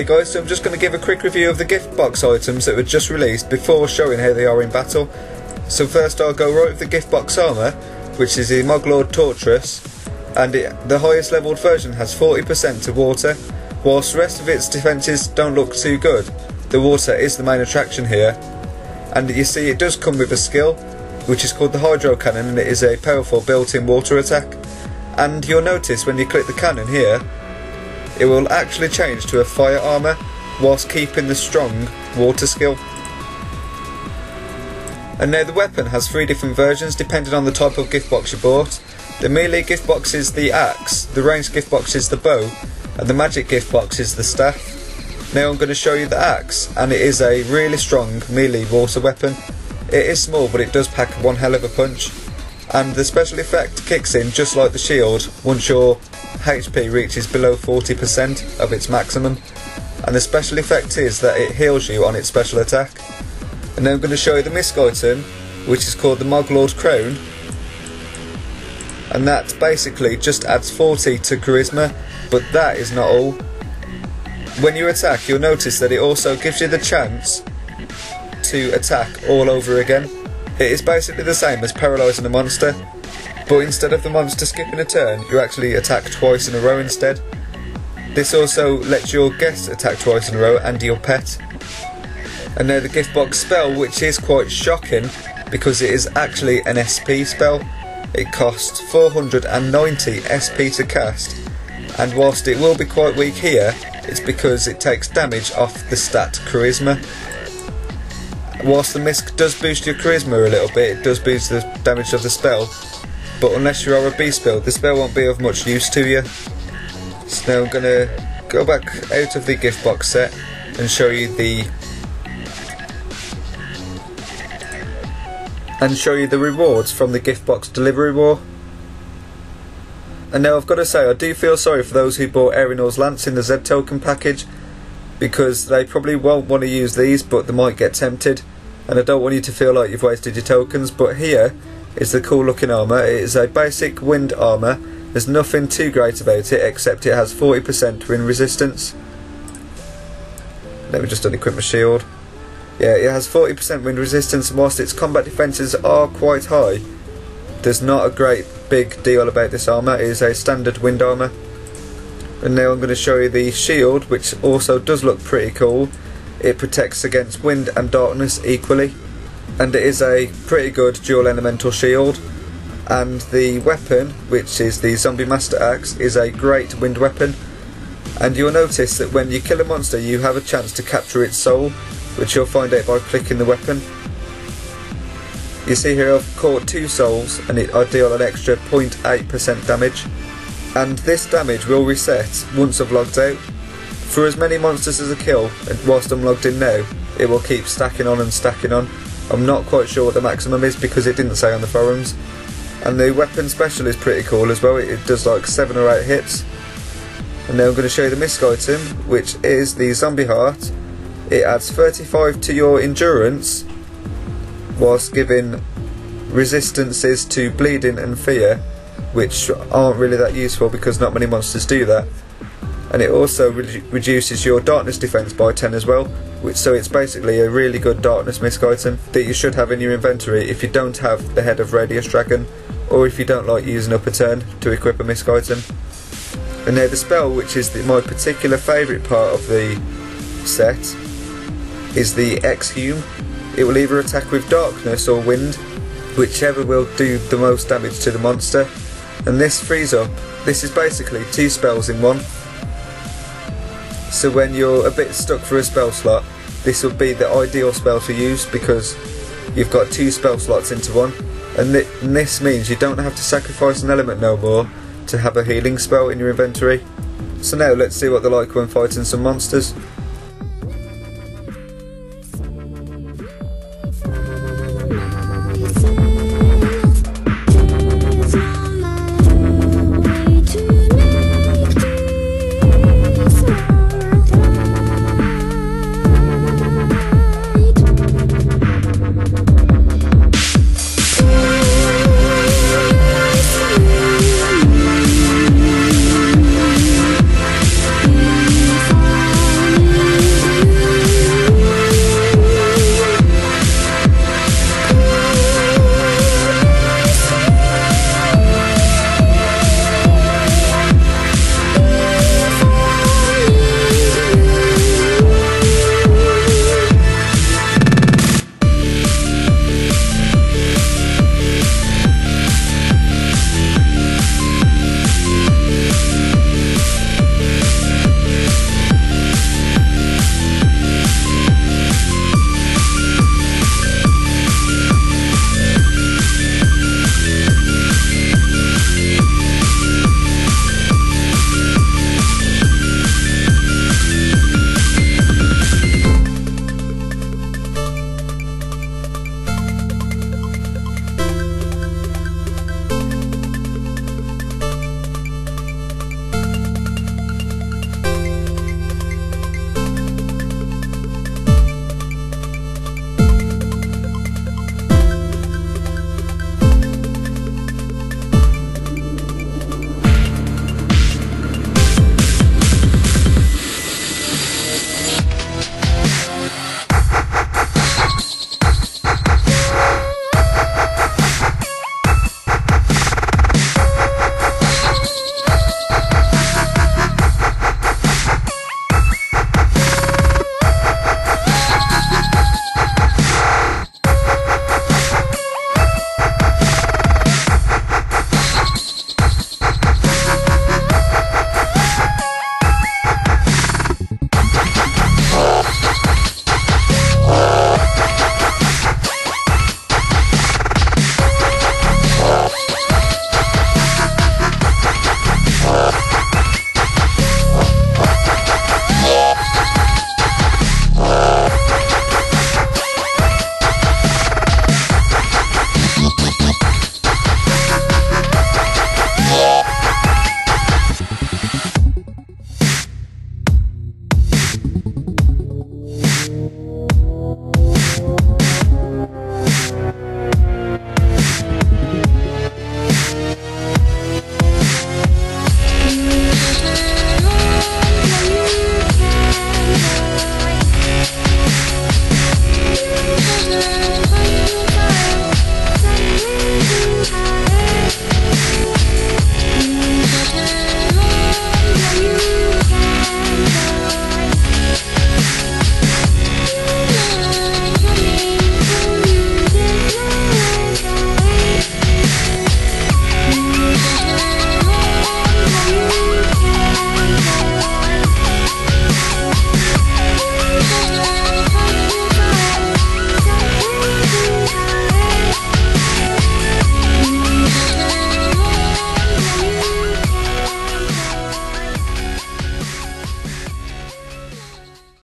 Hey guys, so I'm just going to give a quick review of the gift box items that were just released before showing how they are in battle. So first I'll go right with the gift box armour, which is the Moglord Torturous, and the highest leveled version has 40% to water, whilst the rest of its defences don't look too good. The water is the main attraction here, and you see it does come with a skill, which is called the Hydro Cannon, and it is a powerful built-in water attack. And you'll notice when you click the cannon here, it will actually change to a fire armour whilst keeping the strong water skill. And now the weapon has 3 different versions depending on the type of gift box you bought. The melee gift box is the axe, the ranged gift box is the bow, and the magic gift box is the staff. Now I'm going to show you the axe, and it is a really strong melee water weapon. It is small, but it does pack one hell of a punch. And the special effect kicks in just like the shield once your HP reaches below 40% of its maximum, and the special effect is that it heals you on its special attack. And now I'm going to show you the misc item, which is called the Moglord Crown, and that basically just adds 40 to charisma, but that is not all. When you attack, you'll notice that it also gives you the chance to attack all over again. It is basically the same as paralysing a monster, but instead of the monster skipping a turn, you actually attack twice in a row instead. This also lets your guest attack twice in a row and your pet. And now the gift box spell, which is quite shocking because it is actually an SP spell. It costs 490 SP to cast, and whilst it will be quite weak here, it's because it takes damage off the stat charisma. Whilst the misc does boost your charisma a little bit, it does boost the damage of the spell, but unless you are a beast build, the spell won't be of much use to you. So now I'm going to go back out of the gift box set and show you the rewards from the gift box delivery war. And now I've got to say, I do feel sorry for those who bought Aeronor's Lance in the Z token package, because they probably won't want to use these, but they might get tempted, and I don't want you to feel like you've wasted your tokens. But here is the cool looking armour. It is a basic wind armour. There's nothing too great about it except it has 40% wind resistance. Let me just unequip my shield. Yeah, it has 40% wind resistance, and whilst its combat defences are quite high, there's not a great big deal about this armour. It is a standard wind armour. And now I'm going to show you the shield, which also does look pretty cool. It protects against wind and darkness equally, and it is a pretty good dual elemental shield. And the weapon, which is the Zombie Master Axe, is a great wind weapon. And you'll notice that when you kill a monster, you have a chance to capture its soul, which you'll find out by clicking the weapon. You see here I've caught 2 souls, and I deal an extra 0.8% damage. And this damage will reset once I've logged out. For as many monsters as I kill, and whilst I'm logged in now, it will keep stacking on and stacking on. I'm not quite sure what the maximum is because it didn't say on the forums. And the weapon special is pretty cool as well. It does like 7 or 8 hits. And now I'm going to show you the misc item, which is the Zombie Heart. It adds 35 to your endurance, whilst giving resistances to bleeding and fear, which aren't really that useful because not many monsters do that. And it also reduces your darkness defense by 10 as well, so it's basically a really good darkness misc item that you should have in your inventory if you don't have the head of Radius Dragon, or if you don't like using up a turn to equip a misc item. And now the spell, which is my particular favourite part of the set, is the AQUbear. It will either attack with darkness or wind, whichever will do the most damage to the monster. And this frees up, this is basically 2 spells in one. So when you're a bit stuck for a spell slot, this will be the ideal spell to use because you've got 2 spell slots into one. And this means you don't have to sacrifice an element no more to have a healing spell in your inventory. So now let's see what they're like when fighting some monsters.